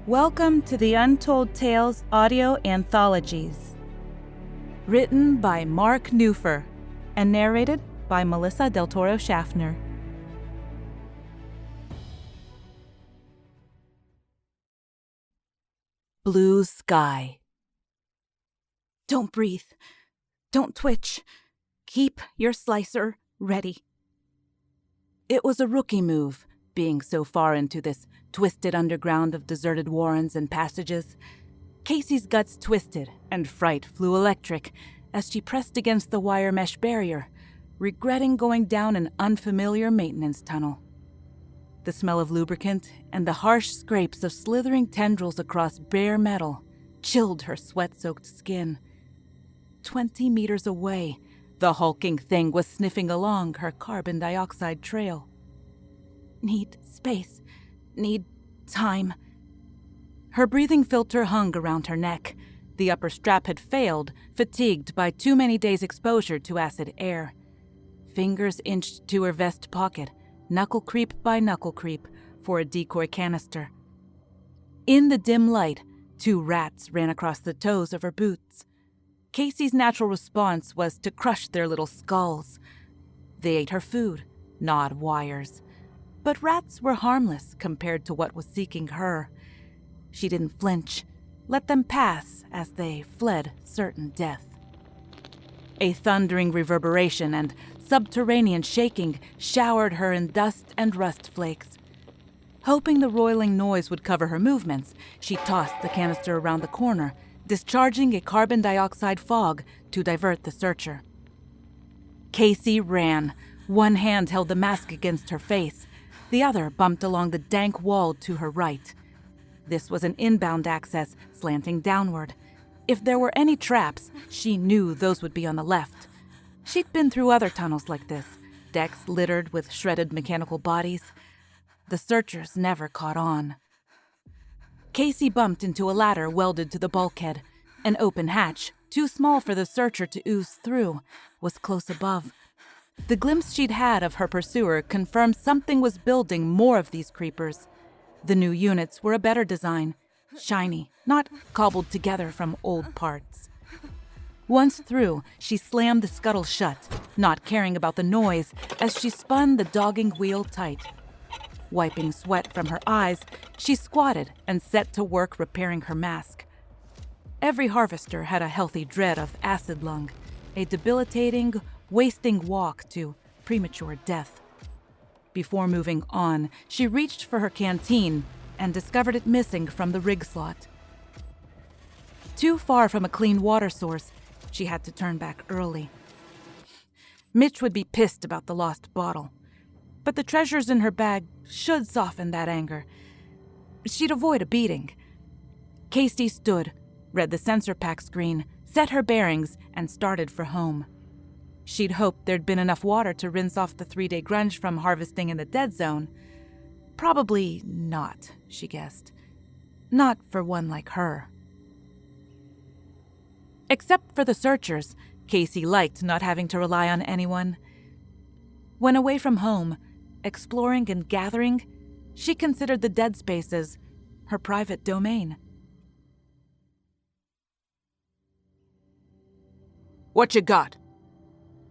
Welcome to the Untold Tales audio anthologies. Written by Marc Neuffer and narrated by Melissa Del Toro Schaffner. Blue sky. Don't breathe. Don't twitch. Keep your slicer ready. It was a rookie move, being so far into this twisted underground of deserted warrens and passages. Casey's guts twisted, and fright flew electric as she pressed against the wire mesh barrier, regretting going down an unfamiliar maintenance tunnel. The smell of lubricant and the harsh scrapes of slithering tendrils across bare metal chilled her sweat-soaked skin. 20 meters away, the hulking thing was sniffing along her carbon dioxide trail. Need space. Need time. Her breathing filter hung around her neck. The upper strap had failed, fatigued by too many days' exposure to acid air. Fingers inched to her vest pocket, knuckle creep by knuckle creep, for a decoy canister. In the dim light, 2 rats ran across the toes of her boots. Casey's natural response was to crush their little skulls. They ate her food, gnawed wires. But rats were harmless compared to what was seeking her. She didn't flinch, let them pass as they fled certain death. A thundering reverberation and subterranean shaking showered her in dust and rust flakes. Hoping the roiling noise would cover her movements, she tossed the canister around the corner, discharging a carbon dioxide fog to divert the searcher. Casey ran. One hand held the mask against her face. The other bumped along the dank wall to her right. This was an inbound access, slanting downward. If there were any traps, she knew those would be on the left. She'd been through other tunnels like this, decks littered with shredded mechanical bodies. The searchers never caught on. Casey bumped into a ladder welded to the bulkhead. An open hatch, too small for the searcher to ooze through, was close above. The glimpse she'd had of her pursuer confirmed something was building more of these creepers. The new units were a better design, shiny, not cobbled together from old parts. Once through, she slammed the scuttle shut, not caring about the noise as she spun the dogging wheel tight. Wiping sweat from her eyes, she squatted and set to work repairing her mask. Every harvester had a healthy dread of acid lung, a debilitating, wasting walk to premature death. Before moving on, she reached for her canteen and discovered it missing from the rig slot. Too far from a clean water source, she had to turn back early. Mitch would be pissed about the lost bottle, but the treasures in her bag should soften that anger. She'd avoid a beating. Casey stood, read the sensor pack screen, set her bearings, and started for home. She'd hoped there'd been enough water to rinse off the 3-day grunge from harvesting in the dead zone. Probably not, she guessed. Not for one like her. Except for the searchers, Casey liked not having to rely on anyone. When away from home, exploring and gathering, she considered the dead spaces her private domain. "What you got?"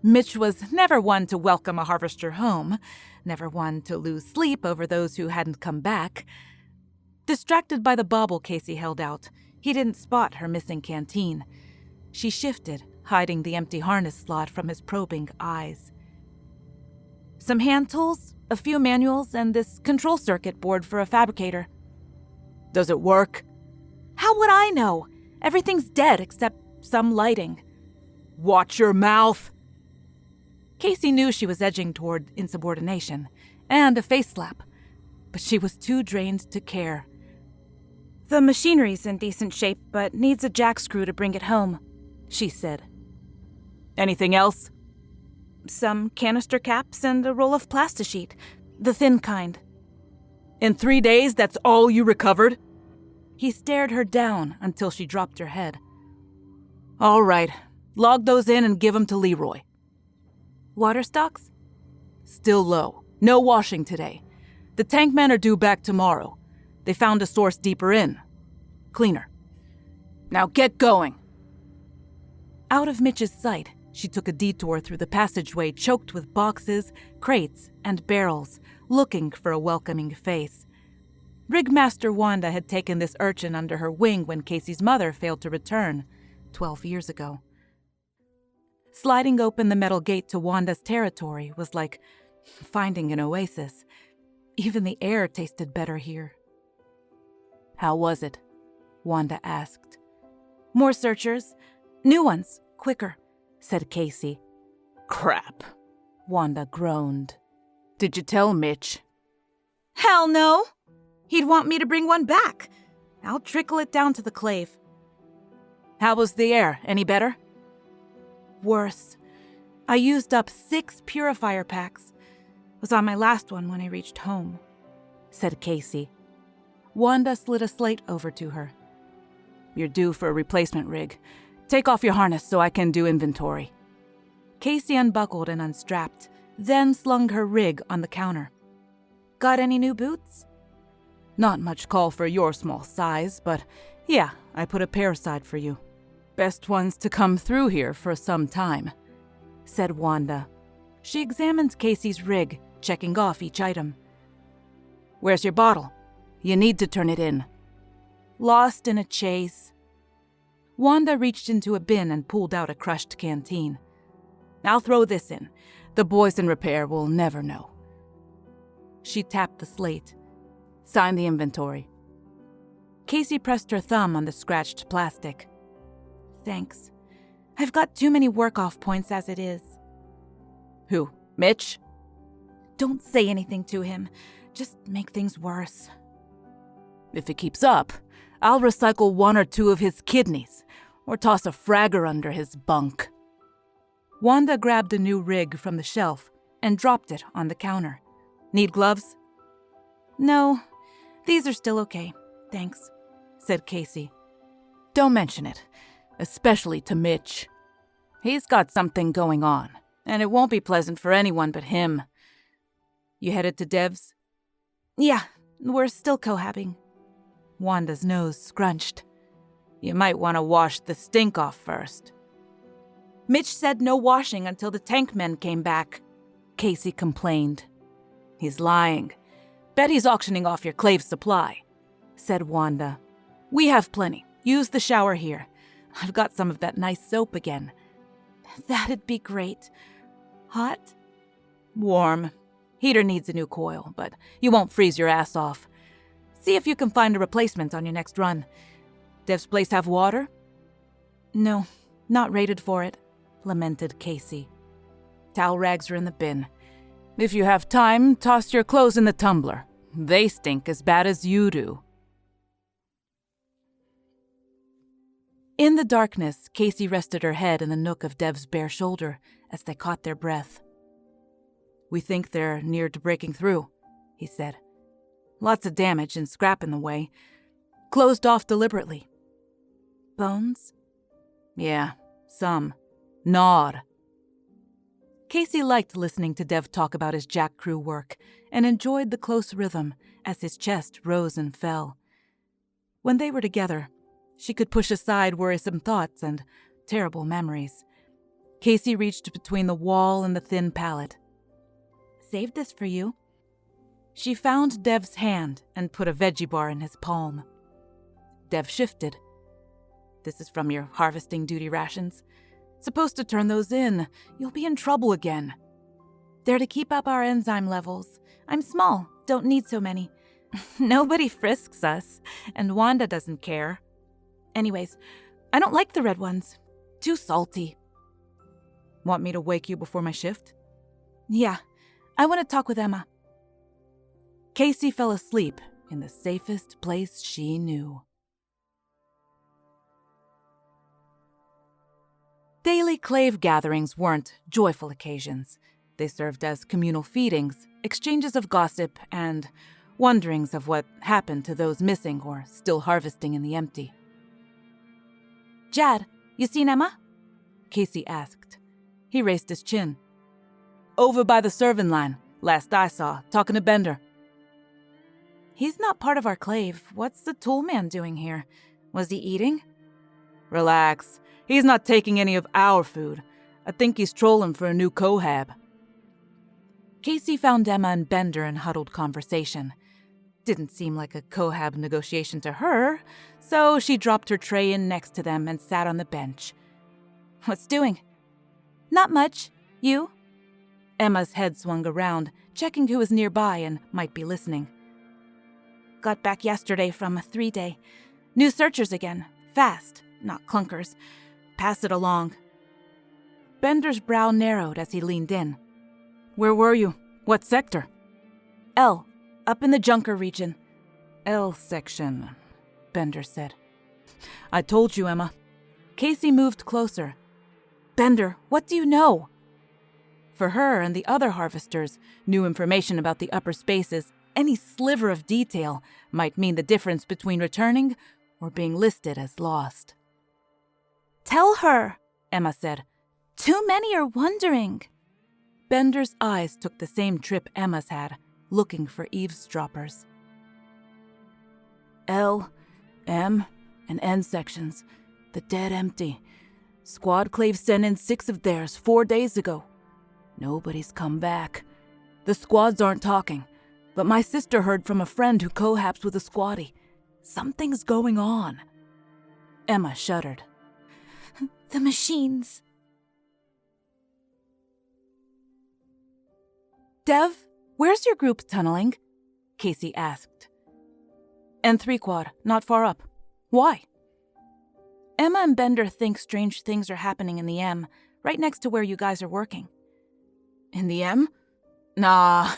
Mitch was never one to welcome a harvester home, never one to lose sleep over those who hadn't come back. Distracted by the bauble Casey held out, he didn't spot her missing canteen. She shifted, hiding the empty harness slot from his probing eyes. "Some hand tools, a few manuals, and this control circuit board for a fabricator." "Does it work?" "How would I know? Everything's dead except some lighting." "Watch your mouth!" Casey knew she was edging toward insubordination and a face slap, but she was too drained to care. "The machinery's in decent shape, but needs a jack screw to bring it home," she said. "Anything else?" "Some canister caps and a roll of plastisheet, the thin kind." "In 3 days, that's all you recovered?" He stared her down until she dropped her head. "All right, log those in and give them to Leroy." "Water stocks?" "Still low. No washing today. The tank men are due back tomorrow. They found a source deeper in. Cleaner. Now get going. Out of Mitch's sight, she took a detour through the passageway choked with boxes, crates, and barrels, looking for a welcoming face. Rigmaster Wanda had taken this urchin under her wing when Casey's mother failed to return, 12 years ago. Sliding open the metal gate to Wanda's territory was like finding an oasis. Even the air tasted better here. How was it? Wanda asked. More searchers. New ones, quicker, said Casey. Crap, Wanda groaned. Did you tell Mitch? Hell no! He'd want me to bring one back. I'll trickle it down to the clave. How was the air? Any better? Worse. I used up 6 purifier packs. Was on my last one when I reached home, said Casey. Wanda slid a slate over to her. You're due for a replacement rig. Take off your harness so I can do inventory. Casey unbuckled and unstrapped, then slung her rig on the counter. Got any new boots? Not much call for your small size, but yeah, I put a pair aside for you. Best ones to come through here for some time, said Wanda. She examined Casey's rig, checking off each item. Where's your bottle? You need to turn it in. Lost in a chase. Wanda reached into a bin and pulled out a crushed canteen. I'll throw this in. The boys in repair will never know. She tapped the slate. Sign the inventory. Casey pressed her thumb on the scratched plastic. Thanks. I've got too many work-off points as it is. Who? Mitch? Don't say anything to him. Just make things worse. If it keeps up, I'll recycle 1 or 2 of his kidneys, or toss a fragger under his bunk. Wanda grabbed a new rig from the shelf and dropped it on the counter. Need gloves? No, these are still okay, thanks, said Casey. Don't mention it, especially to Mitch. He's got something going on, and it won't be pleasant for anyone but him. You headed to Dev's? Yeah, we're still cohabbing. Wanda's nose scrunched. You might want to wash the stink off first. Mitch said no washing until the tank men came back, Casey complained. He's lying. Bet he's auctioning off your clave supply, said Wanda. We have plenty. Use the shower here. I've got some of that nice soap again. That'd be great. Hot? Warm. Heater needs a new coil, but you won't freeze your ass off. See if you can find a replacement on your next run. Dev's place have water? No, not rated for it, lamented Casey. Towel rags are in the bin. If you have time, toss your clothes in the tumbler. They stink as bad as you do. In the darkness, Casey rested her head in the nook of Dev's bare shoulder as they caught their breath. We think they're near to breaking through, he said. Lots of damage and scrap in the way. Closed off deliberately. Bones? Yeah, some. Gnawed. Casey liked listening to Dev talk about his jack crew work and enjoyed the close rhythm as his chest rose and fell. When they were together, she could push aside worrisome thoughts and terrible memories. Casey reached between the wall and the thin pallet. Saved this for you. She found Dev's hand and put a veggie bar in his palm. Dev shifted. This is from your harvesting duty rations. Supposed to turn those in. You'll be in trouble again. They're to keep up our enzyme levels. I'm small, don't need so many. Nobody frisks us, and Wanda doesn't care. Anyways, I don't like the red ones. Too salty. Want me to wake you before my shift? Yeah, I want to talk with Emma. Casey fell asleep in the safest place she knew. Daily clave gatherings weren't joyful occasions. They served as communal feedings, exchanges of gossip, and wonderings of what happened to those missing or still harvesting in the empty. Jad, you seen Emma? Casey asked. He raised his chin. Over by the serving line, last I saw, talking to Bender. He's not part of our clave. What's the tool man doing here? Was he eating? Relax. He's not taking any of our food. I think he's trolling for a new cohab. Casey found Emma and Bender in huddled conversation. Didn't seem like a cohab negotiation to her, so she dropped her tray in next to them and sat on the bench. What's doing? Not much. You? Emma's head swung around, checking who was nearby and might be listening. Got back yesterday from a 3-day. New searchers again. Fast, not clunkers. Pass it along. Bender's brow narrowed as he leaned in. Where were you? What sector? L, up in the Junker region. L section, Bender said. I told you, Emma. Casey moved closer. Bender, what do you know? For her and the other harvesters, new information about the upper spaces, any sliver of detail, might mean the difference between returning or being listed as lost. Tell her, Emma said. Too many are wondering. Bender's eyes took the same trip Emma's had, looking for eavesdroppers. L, M, and N sections. The dead empty. Squad clave sent in 6 of theirs 4 days ago. Nobody's come back. The squads aren't talking, but my sister heard from a friend who cohabs with a squatty. Something's going on. Emma shuddered. The machines. Dev, where's your group tunneling? Casey asked. N3 quad, not far up. Why? Emma and Bender think strange things are happening in the M, right next to where you guys are working. In the M? Nah.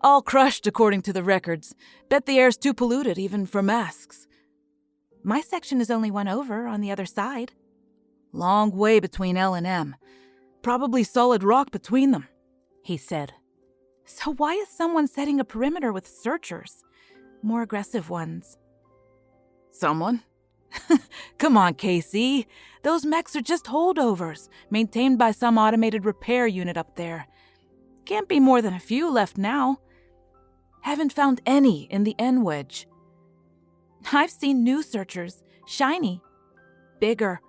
All crushed according to the records. Bet the air's too polluted even for masks. My section is only one over on the other side. Long way between L and M. Probably solid rock between them, he said. So why is someone setting a perimeter with searchers? More aggressive ones. Someone? Come on, Casey. Those mechs are just holdovers, maintained by some automated repair unit up there. Can't be more than a few left now. Haven't found any in the N-wedge. I've seen new searchers. Shiny. Bigger.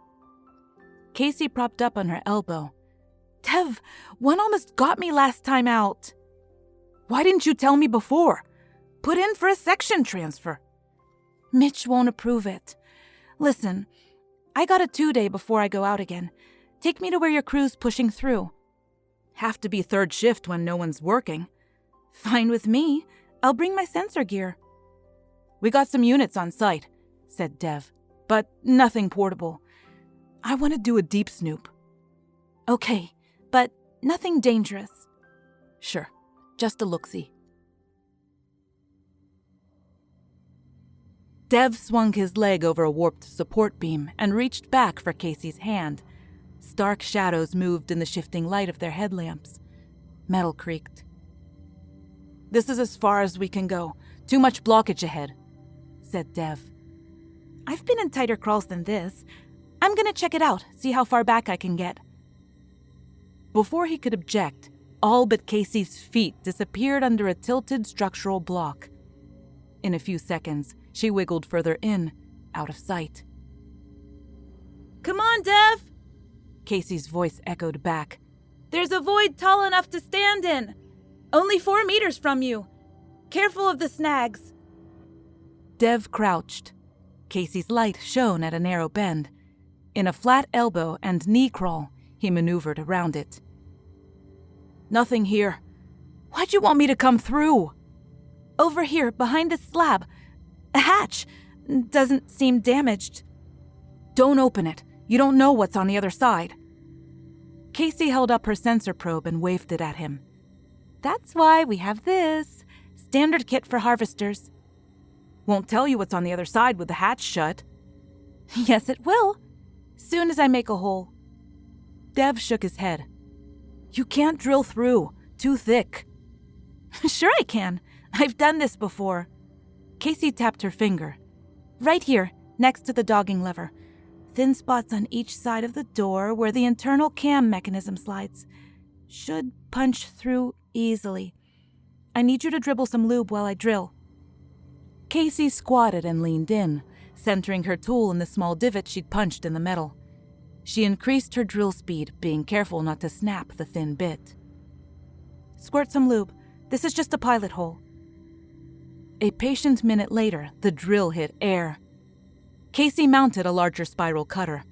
Casey propped up on her elbow. Tev, one almost got me last time out. Why didn't you tell me before? Put in for a section transfer. Mitch won't approve it. Listen, I got a 2-day before I go out again. Take me to where your crew's pushing through. Have to be 3rd shift when no one's working. Fine with me. I'll bring my sensor gear. We got some units on site, said Dev, but nothing portable. I want to do a deep snoop. Okay, but nothing dangerous. Sure, just a look-see. Dev swung his leg over a warped support beam and reached back for Casey's hand. Stark shadows moved in the shifting light of their headlamps. Metal creaked. This is as far as we can go. Too much blockage ahead, said Dev. I've been in tighter crawls than this. I'm gonna check it out, see how far back I can get. Before he could object, all but Casey's feet disappeared under a tilted structural block. In a few seconds, she wiggled further in, out of sight. Come on, Dev! Casey's voice echoed back. There's a void tall enough to stand in. Only 4 meters from you. Careful of the snags. Dev crouched. Casey's light shone at a narrow bend. In a flat elbow and knee crawl, he maneuvered around it. Nothing here. Why'd you want me to come through? Over here, behind this slab. A hatch. Doesn't seem damaged. Don't open it. You don't know what's on the other side. Casey held up her sensor probe and waved it at him. That's why we have this. Standard kit for harvesters. Won't tell you what's on the other side with the hatch shut. Yes, it will. Soon as I make a hole. Dev shook his head. You can't drill through. Too thick. Sure I can. I've done this before. Casey tapped her finger. Right here, next to the dogging lever. Thin spots on each side of the door where the internal cam mechanism slides. Should punch through easily. I need you to dribble some lube while I drill. Casey squatted and leaned in, centering her tool in the small divot she'd punched in the metal. She increased her drill speed, being careful not to snap the thin bit. "Squirt some lube. This is just a pilot hole." A patient minute later, the drill hit air. Casey mounted a larger spiral cutter.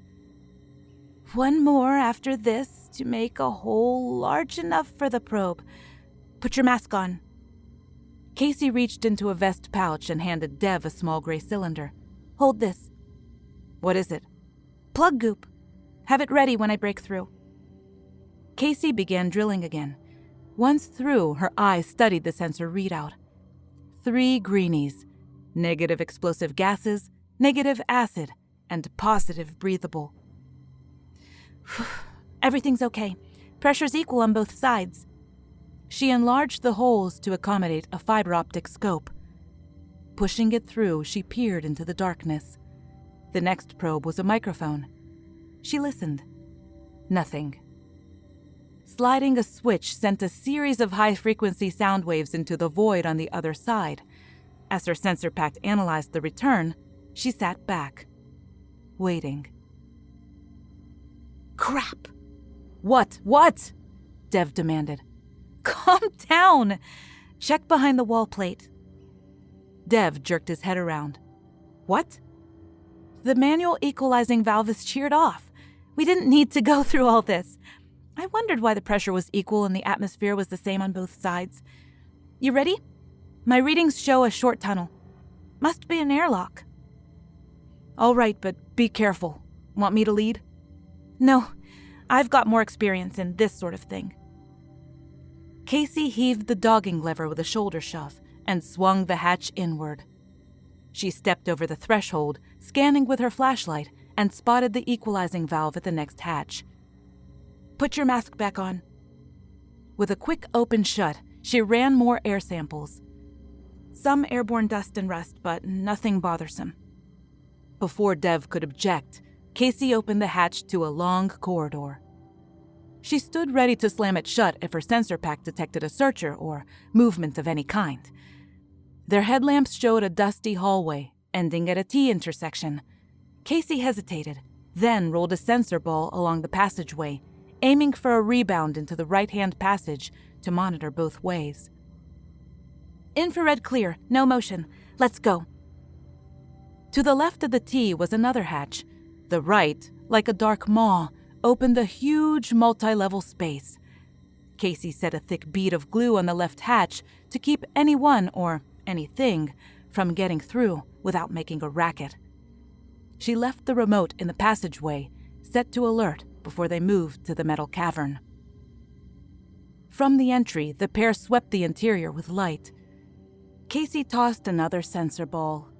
"One more after this to make a hole large enough for the probe. Put your mask on." Casey reached into a vest pouch and handed Dev a small gray cylinder. "Hold this." "What is it?" "Plug goop. Have it ready when I break through." Casey began drilling again. Once through, her eyes studied the sensor readout. 3 greenies: negative explosive gases, negative acid, and positive breathable. "Everything's okay. Pressure's equal on both sides." She enlarged the holes to accommodate a fiber optic scope. Pushing it through, she peered into the darkness. The next probe was a microphone. She listened. Nothing. Sliding a switch sent a series of high-frequency sound waves into the void on the other side. As her sensor pack analyzed the return, she sat back, waiting. "Crap!" What? Dev demanded. "Calm down! Check behind the wall plate." Dev jerked his head around. "What?" "The manual equalizing valve is sheared off. We didn't need to go through all this. I wondered why the pressure was equal and the atmosphere was the same on both sides. You ready? My readings show a short tunnel. Must be an airlock." "All right, but be careful. Want me to lead?" "No, I've got more experience in this sort of thing." Casey heaved the dogging lever with a shoulder shove and swung the hatch inward. She stepped over the threshold, scanning with her flashlight, and spotted the equalizing valve at the next hatch. "Put your mask back on." With a quick open shut, she ran more air samples. Some airborne dust and rust, but nothing bothersome. Before Dev could object, Casey opened the hatch to a long corridor. She stood ready to slam it shut if her sensor pack detected a searcher or movement of any kind. Their headlamps showed a dusty hallway, ending at a T-intersection. Casey hesitated, then rolled a sensor ball along the passageway, aiming for a rebound into the right-hand passage to monitor both ways. "Infrared clear, no motion. Let's go." To the left of the T was another hatch. The right, like a dark maw, opened a huge multi-level space. Casey set a thick bead of glue on the left hatch to keep anyone or anything from getting through without making a racket. She left the remote in the passageway, set to alert before they moved to the metal cavern. From the entry, the pair swept the interior with light. Casey tossed another sensor ball.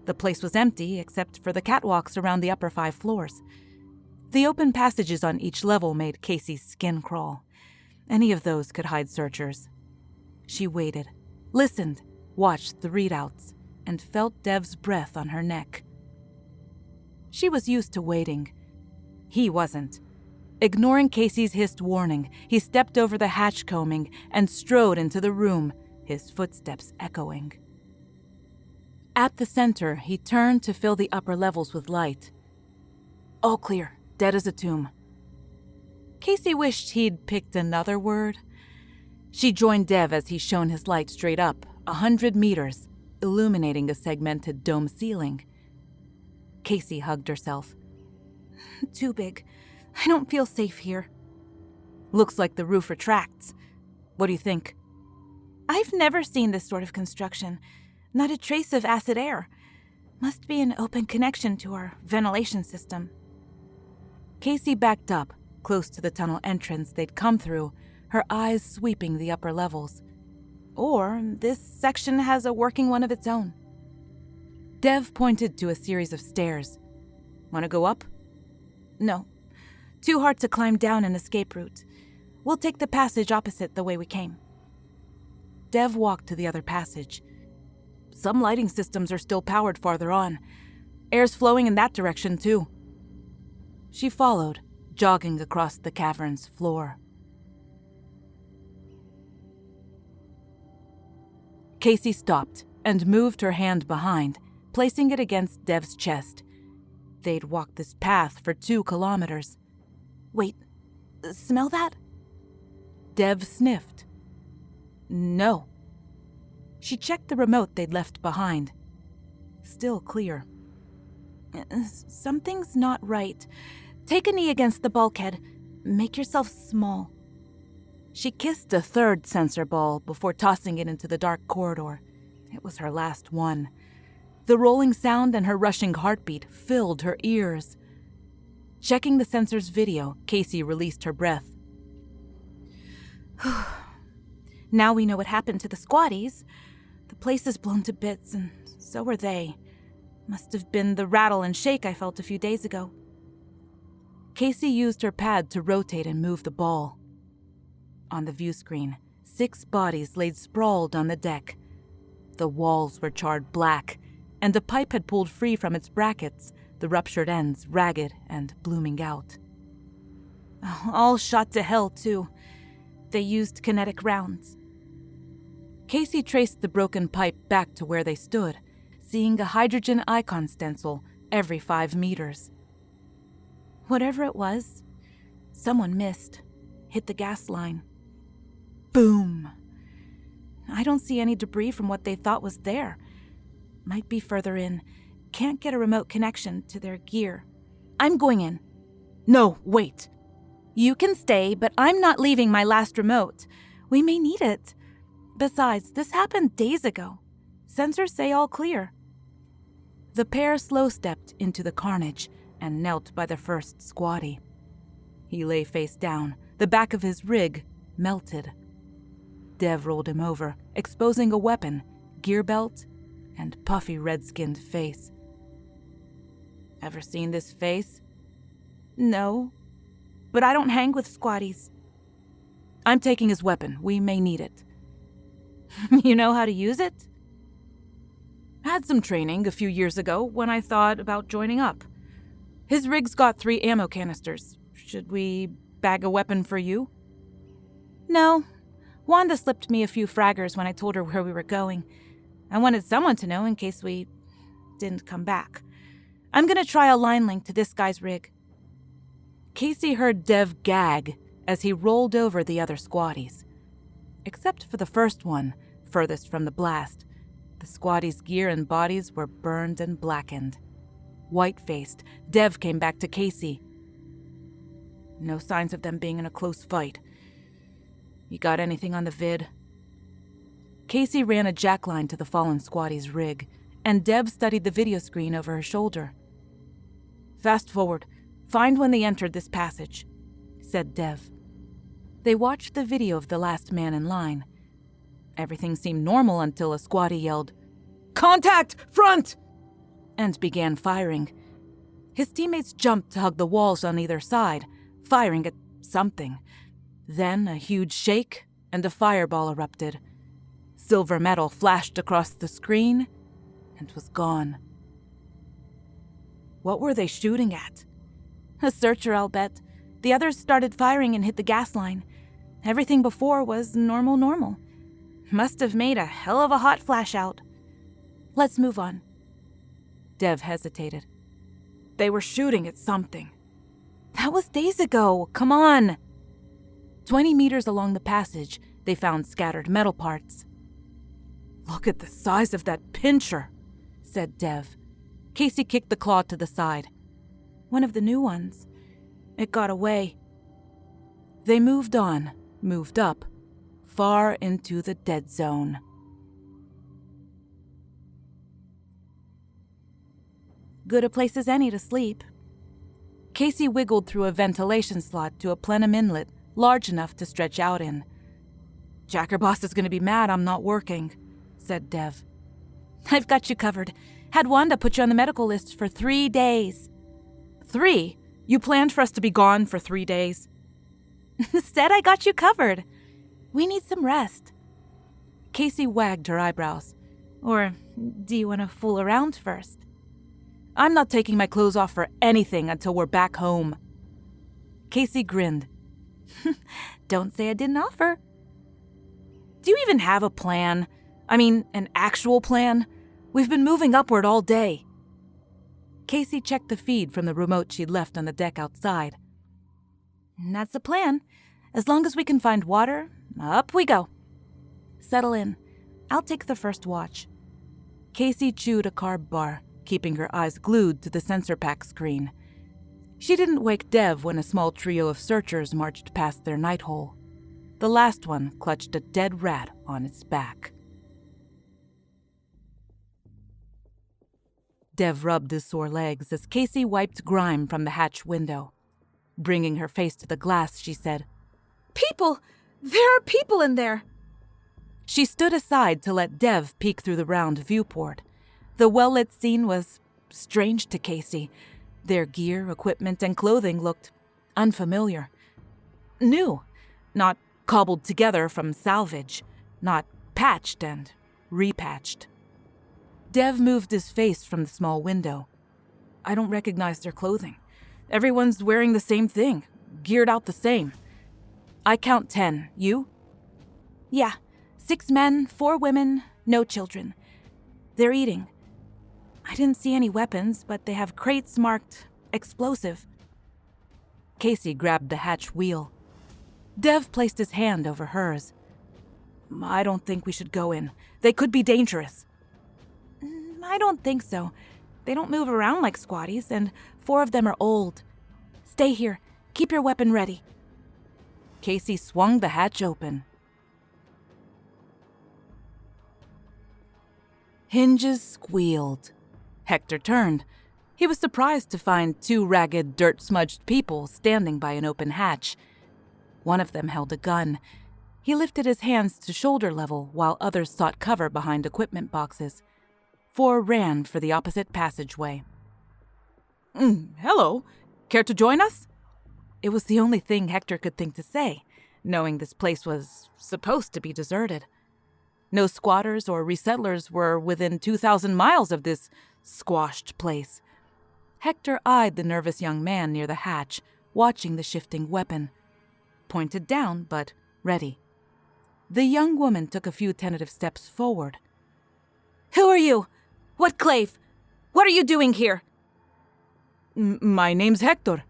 The place was empty except for the catwalks around the upper 5 floors. The open passages on each level made Casey's skin crawl. Any of those could hide searchers. She waited, listened, watched the readouts, and felt Dev's breath on her neck. She was used to waiting. He wasn't. Ignoring Casey's hissed warning, he stepped over the hatch combing and strode into the room, his footsteps echoing. At the center, he turned to fill the upper levels with light. All clear, dead as a tomb. Casey wished he'd picked another word. She joined Dev as he shone his light straight up, 100 meters, illuminating a segmented dome ceiling. Casey hugged herself. Too big. I don't feel safe here. Looks like the roof retracts. What do you think? I've never seen this sort of construction. Not a trace of acid air. Must be an open connection to our ventilation system. Casey backed up, close to the tunnel entrance they'd come through, her eyes sweeping the upper levels. Or this section has a working one of its own. Dev pointed to a series of stairs. Want to go up? No. Too hard to climb down an escape route. We'll take the passage opposite the way we came. Dev walked to the other passage. Some lighting systems are still powered farther on. Air's flowing in that direction, too. She followed, jogging across the cavern's floor. Casey stopped, and moved her hand behind, placing it against Dev's chest. They'd walked this path for 2 kilometers. Wait, smell that? Dev sniffed. No. She checked the remote they'd left behind. Still clear. Something's not right. Take a knee against the bulkhead. Make yourself small. She kissed a 3rd sensor ball before tossing it into the dark corridor. It was her last one. The rolling sound and her rushing heartbeat filled her ears. Checking the sensor's video, Casey released her breath. Now we know what happened to the squatties. The place is blown to bits, and so are they. Must have been the rattle and shake I felt a few days ago. Casey used her pad to rotate and move the ball. On the view screen, 6 bodies laid sprawled on the deck. The walls were charred black, and a pipe had pulled free from its brackets, the ruptured ends ragged and blooming out. All shot to hell, too. They used kinetic rounds. Casey traced the broken pipe back to where they stood, seeing a hydrogen icon stencil every 5 meters. Whatever it was, someone missed, hit the gas line. Boom! I don't see any debris from what they thought was there. Might be further in. Can't get a remote connection to their gear. I'm going in. No, wait. You can stay, but I'm not leaving my last remote. We may need it. Besides, this happened days ago. Sensors say all clear. The pair slow-stepped into the carnage and knelt by the first squatty. He lay face down, the back of his rig melted. Dev rolled him over, exposing a weapon, gear belt, and puffy red-skinned face. Ever seen this face? No, but I don't hang with squatties. I'm taking his weapon. We may need it. You know how to use it? Had some training a few years ago when I thought about joining up. His rig's got 3 ammo canisters. Should we bag a weapon for you? No. Wanda slipped me a few fraggers when I told her where we were going. I wanted someone to know in case we didn't come back. I'm gonna try a line link to this guy's rig. Casey heard Dev gag as he rolled over the other squatties. Except for the first one, furthest from the blast, the squatties' gear and bodies were burned and blackened. White-faced, Dev came back to Casey. No signs of them being in a close fight. You got anything on the vid? Casey ran a jackline to the fallen squattie's rig, and Dev studied the video screen over her shoulder. Fast forward. Find when they entered this passage, said Dev. They watched the video of the last man in line. Everything seemed normal until a squatty yelled, "Contact! Front!" and began firing. His teammates jumped to hug the walls on either side, firing at something. Then a huge shake, and a fireball erupted. Silver metal flashed across the screen and was gone. What were they shooting at? A searcher, I'll bet. The others started firing and hit the gas line. Everything before was normal. Must have made a hell of a hot flash out. Let's move on. Dev hesitated. They were shooting at something. That was days ago. Come on. 20 meters along the passage, they found scattered metal parts. Look at the size of that pincher, said Dev. Casey kicked the claw to the side. One of the new ones. It got away. They moved on, moved up, far into the dead zone. Good a place as any to sleep. Casey wiggled through a ventilation slot to a plenum inlet large enough to stretch out in. Jacker Boss is going to be mad I'm not working, said Dev. I've got you covered. Had Wanda put you on the medical list for 3 days. 3? You planned for us to be gone for 3 days? Said I got you covered. We need some rest. Casey wagged her eyebrows. Or do you want to fool around first? I'm not taking my clothes off for anything until we're back home. Casey grinned. Don't say I didn't offer. Do you even have a plan? I mean, an actual plan. We've been moving upward all day. Casey checked the feed from the remote she'd left on the deck outside. That's the plan. As long as we can find water, up we go. Settle in. I'll take the first watch. Casey chewed a carb bar, keeping her eyes glued to the sensor pack screen. She didn't wake Dev when a small trio of searchers marched past their night hole. The last one clutched a dead rat on its back. Dev rubbed his sore legs as Casey wiped grime from the hatch window. Bringing her face to the glass, she said, "People! There are people in there!" She stood aside to let Dev peek through the round viewport. The well-lit scene was strange to Casey. Their gear, equipment, and clothing looked unfamiliar. New, not cobbled together from salvage, not patched and repatched. Dev moved his face from the small window. I don't recognize their clothing. Everyone's wearing the same thing, geared out the same. I count 10. You? Yeah, 6 men, 4 women, no children. They're eating. I didn't see any weapons, but they have crates marked explosive. Casey grabbed the hatch wheel. Dev placed his hand over hers. I don't think we should go in. They could be dangerous. I don't think so. They don't move around like squatties, and 4 of them are old. Stay here. Keep your weapon ready. Casey swung the hatch open. Hinges squealed. Hector turned. He was surprised to find 2 ragged, dirt-smudged people standing by an open hatch. One of them held a gun. He lifted his hands to shoulder level while others sought cover behind equipment boxes. 4 ran for the opposite passageway. Hello. Care to join us? It was the only thing Hector could think to say, knowing this place was supposed to be deserted. No squatters or resettlers were within 2,000 miles of this squashed place. Hector eyed the nervous young man near the hatch, watching the shifting weapon. Pointed down, but ready. The young woman took a few tentative steps forward. Who are you? What clave? What are you doing here? My name's Hector.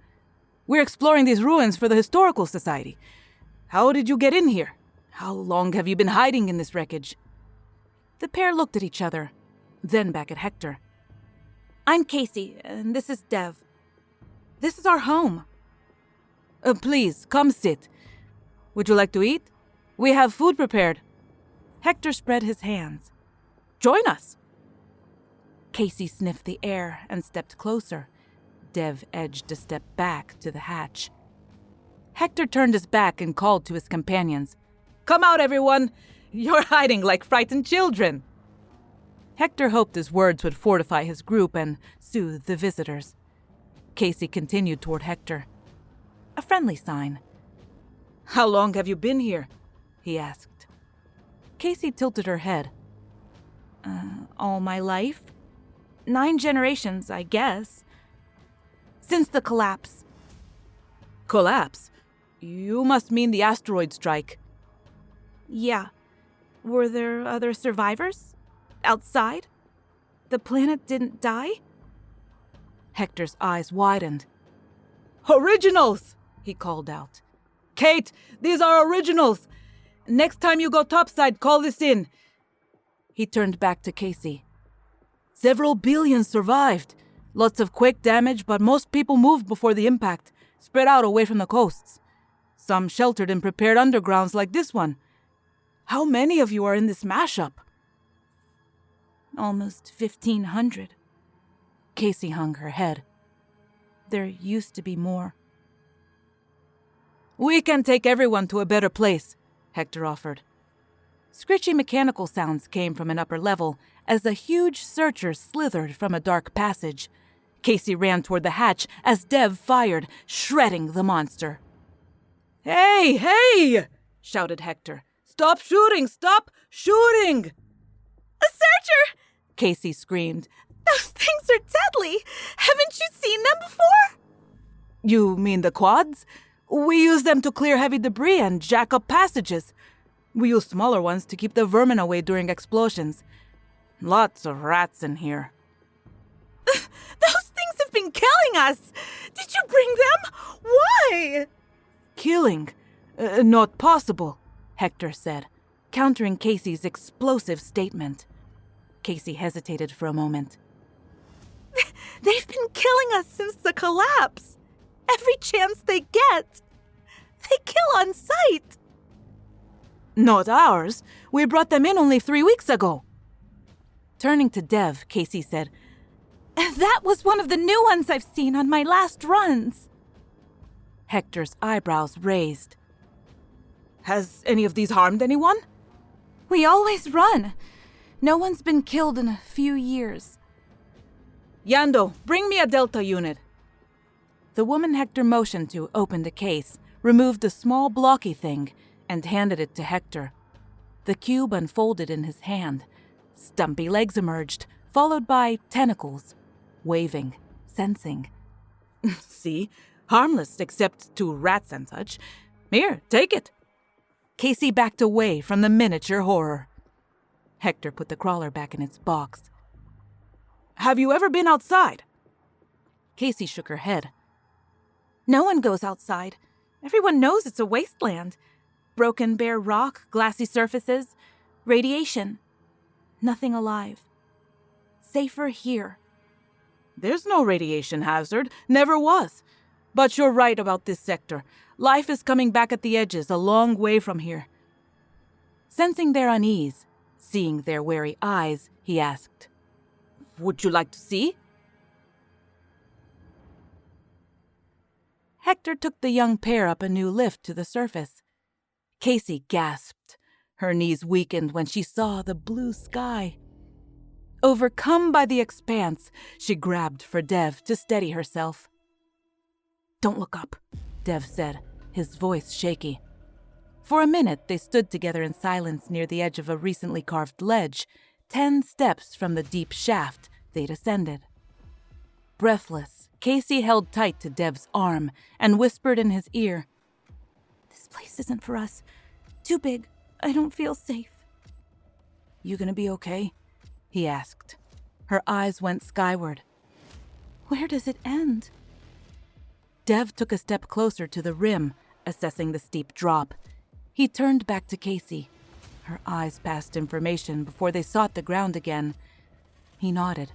We're exploring these ruins for the Historical Society. How did you get in here? How long have you been hiding in this wreckage? The pair looked at each other, then back at Hector. I'm Casey, and this is Dev. This is our home. Please, come sit. Would you like to eat? We have food prepared. Hector spread his hands. Join us. Casey sniffed the air and stepped closer. Dev edged a step back to the hatch. Hector turned his back and called to his companions. Come out, everyone! You're hiding like frightened children! Hector hoped his words would fortify his group and soothe the visitors. Casey continued toward Hector. A friendly sign. How long have you been here? He asked. Casey tilted her head. All my life. 9 generations, I guess. Since the collapse. Collapse? You must mean the asteroid strike. Yeah. Were there other survivors? Outside? The planet didn't die? Hector's eyes widened. Originals! He called out. Kate, these are originals! Next time you go topside, call this in. He turned back to Casey. Several billion survived. Lots of quake damage, but most people moved before the impact, spread out away from the coasts. Some sheltered in prepared undergrounds like this one. How many of you are in this mashup? Almost 1,500. Casey hung her head. There used to be more. We can take everyone to a better place, Hector offered. Scritchy mechanical sounds came from an upper level as a huge searcher slithered from a dark passage. Casey ran toward the hatch as Dev fired, shredding the monster. Hey, hey! Shouted Hector. Stop shooting! Stop shooting! A searcher! Casey screamed. Those things are deadly! Haven't you seen them before? You mean the quads? We use them to clear heavy debris and jack up passages. We use smaller ones to keep the vermin away during explosions. Lots of rats in here. Those things have been killing us! Did you bring them? Why? Killing? Not possible, Hector said, countering Casey's explosive statement. Casey hesitated for a moment. They've been killing us since the collapse. Every chance they get. They kill on sight. Not ours. We brought them in only 3 weeks ago. Turning to Dev, Casey said, That was one of the new ones I've seen on my last runs. Hector's eyebrows raised. Has any of these harmed anyone? We always run. No one's been killed in a few years. Yando, bring me a Delta unit. The woman Hector motioned to opened a case, removed a small blocky thing, and handed it to Hector. The cube unfolded in his hand. Stumpy legs emerged, followed by tentacles, waving, sensing. See? Harmless except to rats and such. Here, take it. Casey backed away from the miniature horror. Hector put the crawler back in its box. Have you ever been outside? Casey shook her head. No one goes outside. Everyone knows it's a wasteland. Broken bare rock, glassy surfaces, radiation. Nothing alive. Safer here. There's no radiation hazard. Never was. But you're right about this sector. Life is coming back at the edges, a long way from here. Sensing their unease, seeing their wary eyes, he asked, Would you like to see? Hector took the young pair up a new lift to the surface. Casey gasped. Her knees weakened when she saw the blue sky. Overcome by the expanse, she grabbed for Dev to steady herself. Don't look up, Dev said, his voice shaky. For a minute, they stood together in silence near the edge of a recently carved ledge, 10 steps from the deep shaft they'd ascended. Breathless, Casey held tight to Dev's arm and whispered in his ear, This place isn't for us. Too big. I don't feel safe. You gonna be okay? He asked. Her eyes went skyward. Where does it end? Dev took a step closer to the rim, assessing the steep drop. He turned back to Casey. Her eyes passed information before they sought the ground again. He nodded.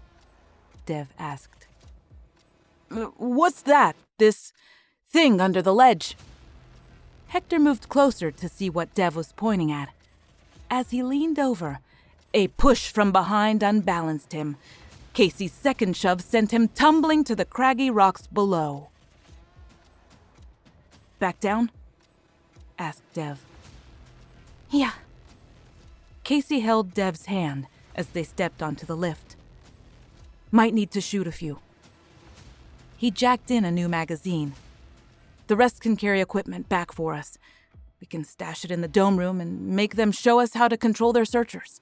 Dev asked, What's that? This thing under the ledge? Hector moved closer to see what Dev was pointing at. As he leaned over, a push from behind unbalanced him. Casey's second shove sent him tumbling to the craggy rocks below. Back down? Asked Dev. Yeah. Casey held Dev's hand as they stepped onto the lift. Might need to shoot a few. He jacked in a new magazine. The rest can carry equipment back for us. We can stash it in the dome room and make them show us how to control their searchers.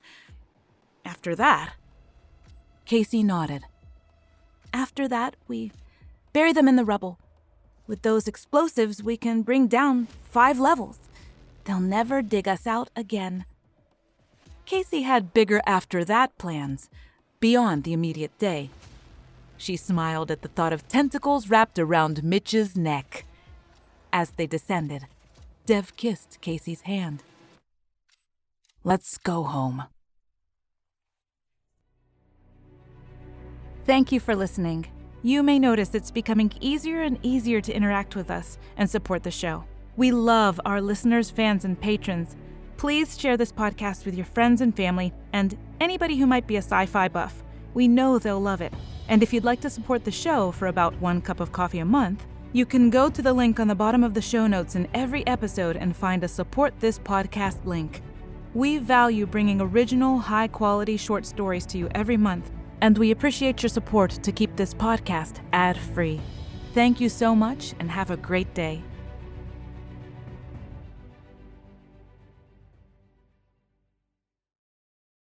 After that... Casey nodded. After that, we bury them in the rubble. With those explosives, we can bring down 5 levels. They'll never dig us out again. Casey had bigger after that plans, beyond the immediate day. She smiled at the thought of tentacles wrapped around Mitch's neck. As they descended, Dev kissed Casey's hand. Let's go home. Thank you for listening. You may notice it's becoming easier and easier to interact with us and support the show. We love our listeners, fans, and patrons. Please share this podcast with your friends and family and anybody who might be a sci-fi buff. We know they'll love it. And if you'd like to support the show for about 1 cup of coffee a month, you can go to the link on the bottom of the show notes in every episode and find a Support This Podcast link. We value bringing original, high-quality short stories to you every month, and we appreciate your support to keep this podcast ad-free. Thank you so much and have a great day.